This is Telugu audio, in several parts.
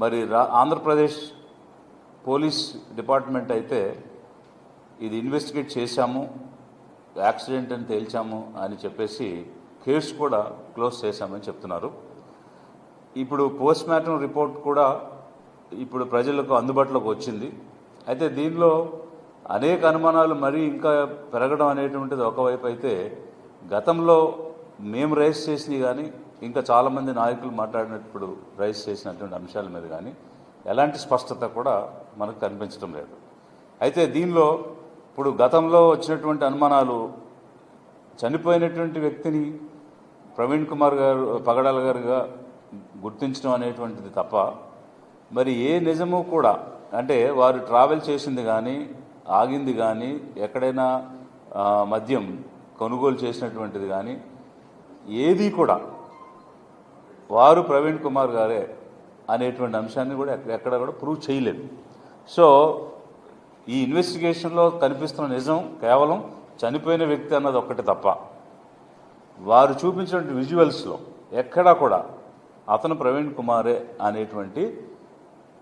మరి ఆంధ్రప్రదేశ్ పోలీస్ డిపార్ట్మెంట్ అయితే ఇది ఇన్వెస్టిగేట్ చేశాము, యాక్సిడెంట్ అని తేల్చాము అని చెప్పేసి కేసు కూడా క్లోజ్ చేశామని చెప్తున్నారు. ఇప్పుడు పోస్ట్ మార్టం రిపోర్ట్ కూడా ఇప్పుడు ప్రజలకు అందుబాటులోకి వచ్చింది. అయితే దీనిలో అనేక అనుమానాలు మరీ ఇంకా పెరగడం అనేటువంటిది ఒకవైపు అయితే, గతంలో మేము రైజ్ చేసినవి కానీ ఇంకా చాలామంది నాయకులు మాట్లాడినప్పుడు రైజ్ చేసినటువంటి అంశాల మీద కానీ ఎలాంటి స్పష్టత కూడా మనకు కనిపించడం లేదు. అయితే దీనిలో ఇప్పుడు గతంలో వచ్చినటువంటి అనుమానాలు, చనిపోయినటువంటి వ్యక్తిని ప్రవీణ్ కుమార్ గారు పగడాల గారుగా గుర్తించడం అనేటువంటిది తప్ప మరి ఏ నిజము కూడా, అంటే వారు ట్రావెల్ చేసింది కానీ ఆగింది కానీ ఎక్కడైనా మద్యం కొనుగోలు చేసినటువంటిది కానీ ఏది కూడా వారు ప్రవీణ్ కుమార్ గారే అనేటువంటి అంశాన్ని కూడా ఎక్కడ కూడా ప్రూవ్ చేయలేదు. సో ఈ ఇన్వెస్టిగేషన్లో కనిపిస్తున్న నిజం కేవలం చనిపోయిన వ్యక్తి అన్నది ఒక్కటి తప్ప, వారు చూపించినటువంటి విజువల్స్లో ఎక్కడా కూడా అతను ప్రవీణ్ కుమారే అనేటువంటి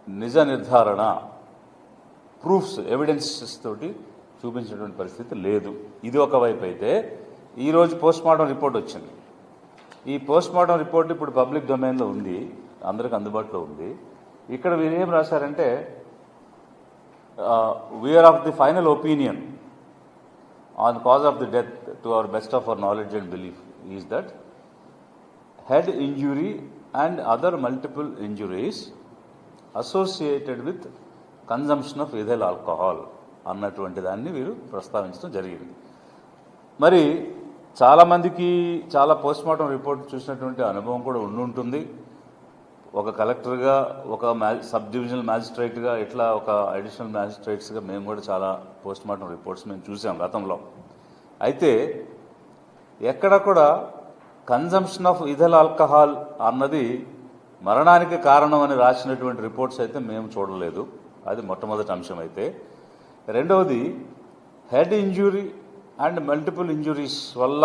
నిజ నిర్ధారణ ప్రూఫ్స్, ఎవిడెన్సెస్ తోటి చూపించినటువంటి పరిస్థితి లేదు. ఇది ఒకవైపు అయితే, ఈరోజు పోస్ట్ మార్టం రిపోర్ట్ వచ్చింది. ఈ పోస్ట్ మార్టం రిపోర్ట్ ఇప్పుడు పబ్లిక్ డొమైన్లో ఉంది, అందరికి అందుబాటులో ఉంది. ఇక్కడ వీరు ఏం రాశారంటే, we are of the final opinion on cause of the death to our best of our knowledge and belief is that head injury and other multiple injuries associated with consumption of ethyl alcohol అన్నటువంటి దాన్ని వీరు ప్రస్తావించడం జరిగింది. మరి చాలామందికి చాలా పోస్ట్ మార్టం రిపోర్ట్ చూసినటువంటి అనుభవం కూడా ఉంటుంది. ఒక కలెక్టర్గా, ఒక సబ్ డివిజనల్ మ్యాజిస్ట్రేట్గా, ఇట్లా ఒక అడిషనల్ మ్యాజిస్ట్రేట్స్గా మేము కూడా చాలా పోస్ట్ మార్టం రిపోర్ట్స్ మేము చూసాం గతంలో. అయితే ఎక్కడ కూడా కన్జంప్షన్ ఆఫ్ ఇథైల్ ఆల్కహాల్ అన్నది మరణానికి కారణం అని రాసినటువంటి రిపోర్ట్స్ అయితే మేము చూడలేదు. అది మొట్టమొదటి అంశం. అయితే రెండవది, head injury and multiple injuries వల్ల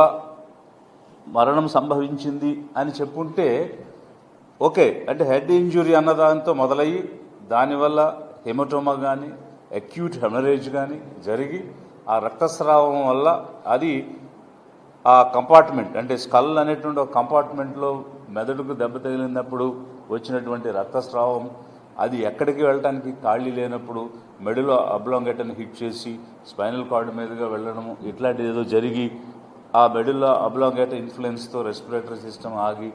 మరణం సంభవించింది అని చెప్పుంటే ఓకే. అంటే హెడ్ ఇంజురీ అన్నదాంతో మొదలయ్యి దానివల్ల హెమటోమా కానీ అక్యూట్ హెమరేజ్ కానీ జరిగి ఆ రక్తస్రావం వల్ల అది ఆ కంపార్ట్మెంట్, అంటే స్కల్ అనేటువంటి ఒక కంపార్ట్మెంట్లో మెదడుకు దెబ్బ తగిలినప్పుడు వచ్చినటువంటి రక్తస్రావం, అది ఎక్కడికి వెళ్ళటానికి ఖాళీ లేనప్పుడు మెడలో అబ్లాంగేటని హిట్ చేసి స్పైనల్ కార్డు మీదుగా వెళ్ళడము, ఇట్లాంటిది ఏదో జరిగి ఆ మెడలో అబ్లాంగేట ఇన్ఫ్లుయెన్స్తో రెస్పిరేటరీ సిస్టమ్ ఆగి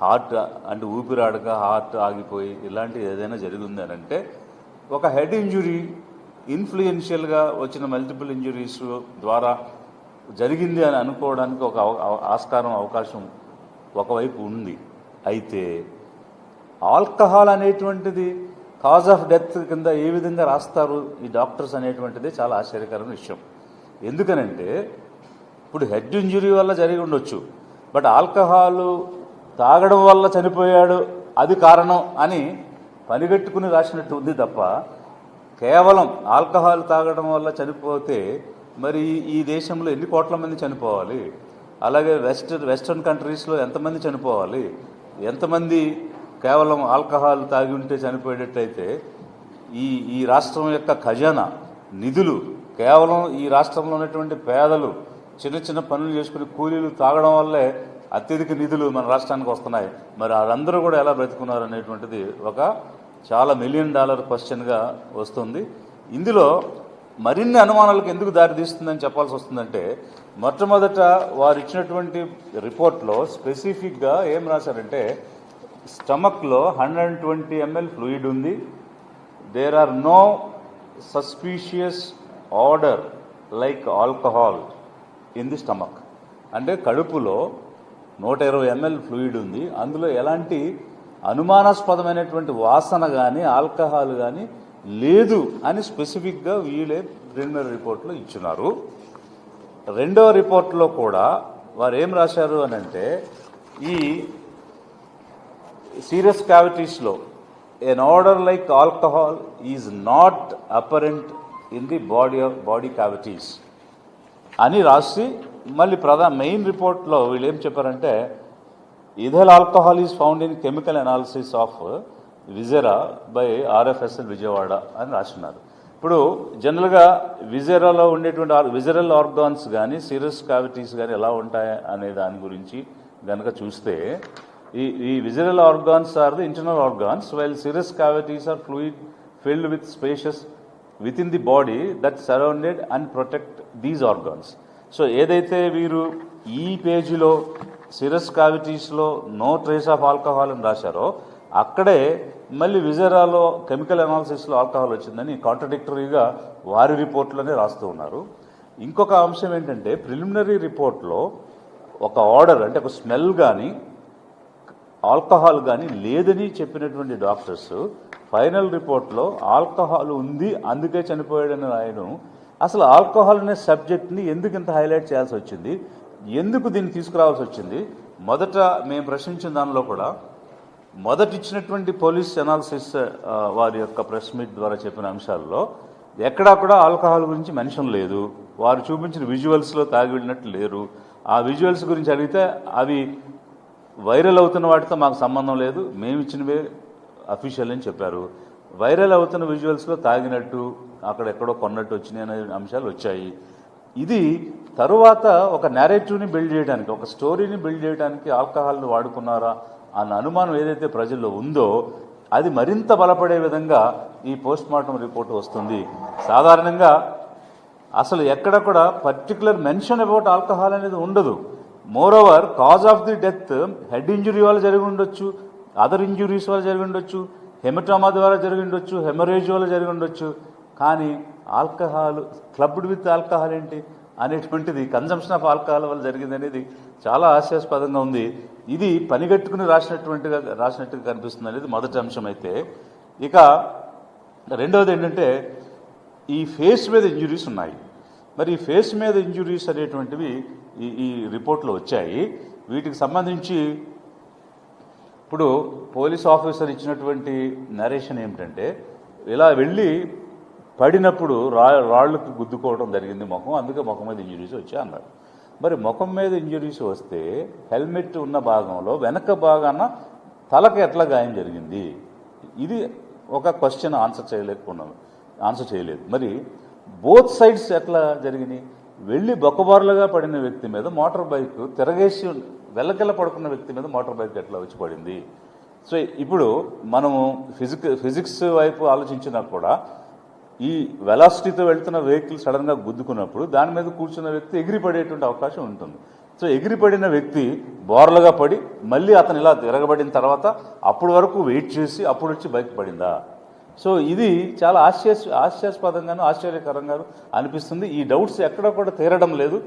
హార్ట్, అంటే ఊపిరాడక హార్ట్ ఆగిపోయి ఇలాంటివి ఏదైనా జరిగింది అని అంటే, ఒక హెడ్ ఇంజురీ ఇన్ఫ్లుయెన్షియల్గా వచ్చిన మల్టిపుల్ ఇంజురీస్ ద్వారా జరిగింది అని అనుకోవడానికి ఒక ఆస్కారం, అవకాశం ఒకవైపు ఉంది. అయితే ఆల్కహాల్ అనేటువంటిది కాజ్ ఆఫ్ డెత్ కింద ఏ విధంగా రాస్తారు ఈ డాక్టర్స్ అనేటువంటిది చాలా ఆశ్చర్యకరమైన విషయం. ఎందుకనంటే ఇప్పుడు హెడ్ ఇంజురీ వల్ల జరిగి ఉండొచ్చు, బట్ ఆల్కహాల్ తాగడం వల్ల చనిపోయాడు అది కారణం అని పనిగట్టుకుని రాసినట్టు ఉంది తప్ప, కేవలం ఆల్కహాల్ తాగడం వల్ల చనిపోతే మరి ఈ దేశంలో ఎన్ని కోట్ల మంది చనిపోవాలి, అలాగే వెస్టర్న్ కంట్రీస్లో ఎంతమంది చనిపోవాలి, ఎంతమంది కేవలం ఆల్కహాల్ తాగి ఉంటే చనిపోయేటట్టయితే ఈ రాష్ట్రం యొక్క ఖజానా నిధులు కేవలం ఈ రాష్ట్రంలో ఉన్నటువంటి పేదలు చిన్న చిన్న పనులు చేసుకుని కూలీలు తాగడం వల్లే అత్యధిక నిధులు మన రాష్ట్రానికి వస్తున్నాయి. మరి వాళ్ళందరూ కూడా ఎలా బ్రతుకున్నారు అనేటువంటిది ఒక చాలా $1 మిలియన్ క్వశ్చన్గా వస్తుంది. ఇందులో మరిన్ని అనుమానాలకు ఎందుకు దారితీస్తుందని చెప్పాల్సి వస్తుందంటే, మొట్టమొదట వారు ఇచ్చినటువంటి రిపోర్ట్లో స్పెసిఫిక్గా ఏం రాశారంటే, స్టమక్లో 120 ml ఫ్లూయిడ్ ఉంది, there are no suspicious order like alcohol in the stomach. అంటే కడుపులో 120 ml ఫ్లూయిడ్ ఉంది, అందులో ఎలాంటి అనుమానాస్పదమైనటువంటి వాసన కానీ ఆల్కహాల్ కానీ లేదు అని స్పెసిఫిక్గా వీళ్ళే ప్రిలిమినరీ రిపోర్ట్లో ఇచ్చున్నారు. రెండవ రిపోర్ట్లో కూడా వారు ఏం రాశారు అని అంటే, ఈ సీరియస్ క్యావిటీస్లో an odour like alcohol is not apparent in the body cavities అని రాసి, మళ్ళీ మెయిన్ రిపోర్ట్లో వీళ్ళు ఏం చెప్పారంటే, ethyl alcohol is found in chemical analysis of viscera by RFSL Vijayawada అని రాస్తున్నారు. ఇప్పుడు జనరల్గా విజెరాలో ఉండేటువంటి విజరల్ ఆర్గాన్స్ కానీ సిరస్ క్యావిటీస్ కానీ ఎలా ఉంటాయి అనే దాని గురించి కనుక చూస్తే ఈ visceral organs are the internal organs while serous cavities are fluid filled with spacious within the body that surrounded and protect these organs. So ఏదైతే వీరు ఈ పేజీలో సిరస్ క్యావిటీస్లో నో ట్రేస్ ఆఫ్ ఆల్కహాల్ అని రాశారో అక్కడే మళ్ళీ విజరాలో కెమికల్ అనాలిసిస్లో ఆల్కహాల్ వచ్చిందని కాంట్రడిక్టరీగా వారి రిపోర్ట్లోనే రాస్తూ ఉన్నారు. ఇంకొక అంశం ఏంటంటే ప్రిలిమినరీ రిపోర్ట్లో ఒక ఆర్డర్ అంటే ఒక స్మెల్ కానీ ఆల్కహాల్ కానీ లేదని చెప్పినటువంటి డాక్టర్స్ ఫైనల్ రిపోర్ట్లో ఆల్కహాల్ ఉంది అందుకే చనిపోయాడని రాయడం, అసలు ఆల్కహాల్ అనే సబ్జెక్ట్ని ఎందుకు ఇంత హైలైట్ చేయాల్సి వచ్చింది, ఎందుకు దీన్ని తీసుకురావాల్సి వచ్చింది? మొదట మేము ప్రశ్నించిన దానిలో కూడా మొదటిచ్చినటువంటి పోలీస్ అనాలిసిస్ వారి యొక్క ప్రెస్ మీట్ ద్వారా చెప్పిన అంశాల్లో ఎక్కడా కూడా ఆల్కహాల్ గురించి మెన్షన్ లేదు. వారు చూపించిన విజువల్స్లో తాగి వెళ్ళినట్టు లేరు. ఆ విజువల్స్ గురించి అడిగితే అవి వైరల్ అవుతున్న వాటితో మాకు సంబంధం లేదు, మేము ఇచ్చినవే అఫీషియల్ అని చెప్పారు. వైరల్ అవుతున్న విజువల్స్లో తాగినట్టు అక్కడెక్కడో కొన్నట్టు వచ్చినాయి అనే అంశాలు వచ్చాయి. ఇది తరువాత ఒక నేరేటివ్ని బిల్డ్ చేయడానికి, ఒక స్టోరీని బిల్డ్ చేయడానికి ఆల్కహాల్ని వాడుకున్నారా అన్న అనుమానం ఏదైతే ప్రజల్లో ఉందో అది మరింత బలపడే విధంగా ఈ పోస్ట్ మార్టం రిపోర్ట్ వస్తుంది. సాధారణంగా అసలు ఎక్కడ కూడా పర్టికులర్ మెన్షన్ అబౌట్ ఆల్కహాల్ అనేది ఉండదు. More over cause of the death head injury వల్ల జరిగి ఉండొచ్చు, అదర్ ఇంజురీస్ వల్ల జరిగి ఉండొచ్చు, హెమటోమా ద్వారా జరిగి ఉండొచ్చు, హెమరేజ్ వల్ల జరిగి ఉండొచ్చు. కానీ ఆల్కహాల్ క్లబ్డ్ విత్ ఆల్కహాల్ ఏంటి అనేటువంటిది కన్జంప్షన్ ఆఫ్ ఆల్కహాల్ వల్ల జరిగింది అనేది చాలా హాస్యాస్పదంగా ఉంది. ఇది పనిగట్టుకుని రాసినట్టుగా కనిపిస్తుంది అనేది మొదటి అంశం. అయితే ఇక రెండవది ఏంటంటే ఈ ఫేస్ మీద ఇంజురీస్ ఉన్నాయి. మరి ఈ ఫేస్ మీద ఇంజురీస్ అనేటువంటివి ఈ రిపోర్ట్లో వచ్చాయి. వీటికి సంబంధించి ఇప్పుడు పోలీస్ ఆఫీసర్ ఇచ్చినటువంటి నరేషన్ ఏమిటంటే ఇలా వెళ్ళి పడినప్పుడు రాళ్ళకు గుద్దుకోవడం జరిగింది ముఖం, అందుకే ముఖం మీద ఇంజురీస్ వచ్చాయి అన్నారు. మరి ముఖం మీద ఇంజురీస్ వస్తే హెల్మెట్ ఉన్న భాగంలో వెనక భాగాన తలకు ఎట్లా గాయం జరిగింది? ఇది ఒక క్వశ్చన్ ఆన్సర్ చేయలేదు. మరి బోత్ సైడ్స్ ఎట్లా జరిగినాయి? వెళ్ళి బొక్కబారులుగా పడిన వ్యక్తి మీద మోటార్ బైక్ తిరగేసి వెల్లకెళ్ళ పడుకున్న వ్యక్తి మీద మోటార్ బైక్ ఎట్లా వచ్చి పడింది? సో ఇప్పుడు మనము ఫిజిక్స్ వైపు ఆలోచించినా కూడా ఈ వెలాసిటీతో వెళ్తున్న వెహికల్ సడన్గా గుద్దుకున్నప్పుడు దాని మీద కూర్చున్న వ్యక్తి ఎగిరిపడేటువంటి అవకాశం ఉంటుంది. సో ఎగిరిపడిన వ్యక్తి బోర్లుగా పడి మళ్ళీ అతను ఇలా తిరగబడిన తర్వాత అప్పటి వరకు వెయిట్ చేసి అప్పుడు వచ్చి బైక్ పడిందా? సో ఇది చాలా హాస్యాస్పదంగాను ఆశ్చర్యకరంగాను అనిపిస్తుంది. ఈ డౌట్స్ ఎక్కడ కూడా తీరడం లేదు.